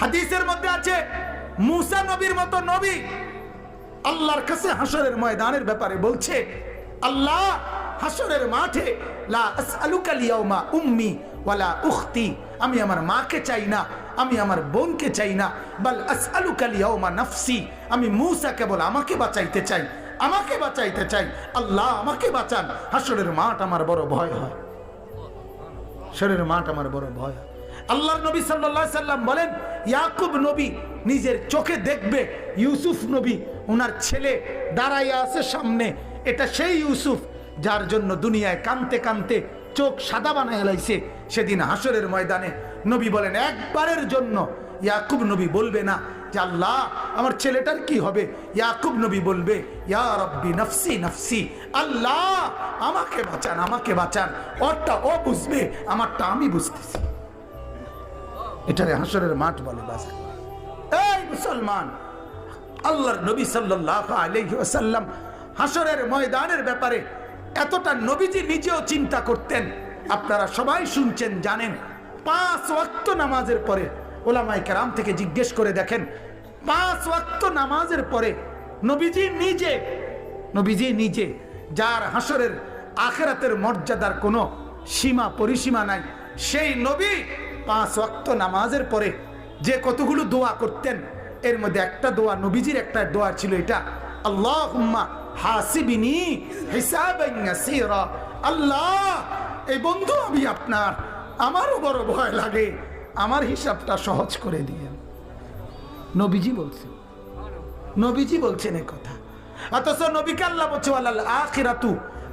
হাদিসের মধ্যে আছে মুসা নবীর মতো নবী আল্লাহর কাছে হাসরের ময়দানের ব্যাপারে বলছে, আল্লাহ হাসরের মাঠে লা আসআলুকা লিয়াউমা উম্মি ওয়ালা উখতি, আমি আমার মাকে চাই না, আমি আমার বোনকে চাই না, বাল আসআলুকা লিয়াউমা নাফসি, আমি মুসা কেবল আমাকে বাঁচাইতে চাই, আমাকে বাঁচাইতে চাই। আল্লাহ আমাকে বাঁচান। হাসরের মাঠ আমার বড় ভয় হয়, হাসরের মাঠ আমার বড় ভয় হয়। আল্লাহর নবী সাল্লাল্লাহু আলাইহি সাল্লাম বলেন, ইয়াকুব নবী নিজের চোখে দেখবে ইউসুফ নবী ওনার ছেলে দাঁড়াইয়া আছে সামনে, এটা সেই ইউসুফ যার জন্য দুনিয়ায় কানতে কানতে চোখ সাদা বানায় লাইছে। সেদিন হাসরের ময়দানে নবী বলেন, একবারের জন্য ইয়াকুব নবী বলবে না যে আল্লাহ আমার ছেলেটার কি হবে, ইয়াকুব নবী বলবে, ইয়া রব্বি নফসি নফসি, আল্লাহ আমাকে বাঁচান, আমাকে বাঁচান। ওরটা ও বুঝবে, আমারটা আমি বুঝতেছি। এটারে হাসরের মাঠ বলে। বাজার এই মুসলমান, আল্লাহর নবী সাল্লাল্লাহু আলাইহি ওয়াসাল্লাম হাসরের ময়দানের ব্যাপারে এতটা নবীজি নিজেও চিন্তা করতেন। আপনারা সবাই শুনছেন, জানেন, 5 ওয়াক্ত নামাজের পরে ওলামায়ে কেরাম থেকে জিজ্ঞেস করে দেখেন, 5 ওয়াক্ত নামাজের পরে নবীজি নিজে যার হাসরের আখিরাতের মর্যাদার কোনো সীমা পরিসীমা নাই, সেই নবী 5 ওয়াক্ত নামাজের পরে যে কতগুলো দোয়া করতেন, এর মধ্যে একটা দোয়া, নবীজির একটা দোয়া ছিল এটা, আল্লাহুম্মা হাসিবিনি হিসাবান ইয়াসীরা, আল্লাহ এই বন্ধু আমি আপনার, আমারও বড় ভয় লাগে, আমার হিসাবটা সহজ করে দিয়েন। নবীজি বলছেন এই কথা। অথচ নবীকে আল্লাহ বলছে, ওয়ালাল আখিরাতু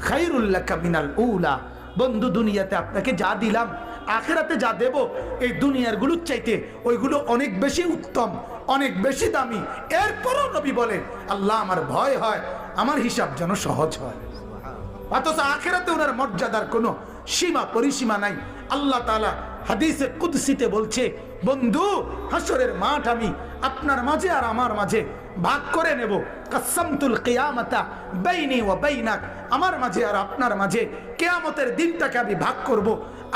খায়রুল লাকা মিনাল উলা, বন্ধু দুনিয়াতে আপনাকে যা দিলাম, আখিরাতে যা দেব, এই দুনিয়ার গুলোর চাইতে ওইগুলো অনেক বেশি উত্তম, অনেক বেশি দামি। এরপরও নবী বলে, আল্লাহ আমার ভয় হয় আমার হিসাব যেন সহজ হয়। অথচ আখিরাতে ওনার মর্যাদার কোনো সীমা পরিসীমা নাই। আল্লাহ তাআলা হাদিসে কুদসিতে বলছে, বন্ধু হাসরের মাঠ আমি আপনার মাঝে আর আমার মাঝে ভাগ করে নেব, কাসামতুল কিয়ামাতা বাইনি ওয়া বাইনাক, আমার মাঝে আর আপনার মাঝে কিয়ামতের দিনটাকে আমি ভাগ করব।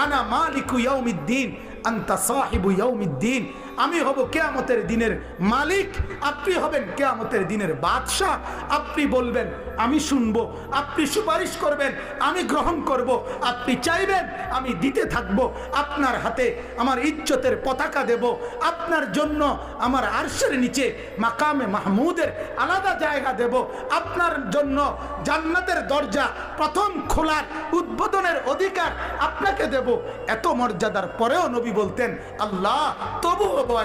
আনা মালিকু ইয়াউমিদ্দিন আনতা সাহিবু ইয়াউমিদ্দিন, আমি হব কিয়ামতের দিনের মালিক, আপনি হবেন কিয়ামতের দিনের বাদশা। আপনি বলবেন আমি শুনবো, আপনি সুপারিশ করবেন আমি গ্রহণ করব, আপনি চাইবেন আমি দিতে থাকবো। আপনার হাতে আমার ইজ্জতের পতাকা দেব, আপনার জন্য আমার আরশের নিচে মাকামে মাহমুদের আলাদা জায়গা দেব, আপনার জন্য জান্নাতের দরজা প্রথম খোলার উদ্বোধনের অধিকার আপনাকে দেব। এত মর্যাদার পরেও নবী বলতেন, আল্লাহ তবুও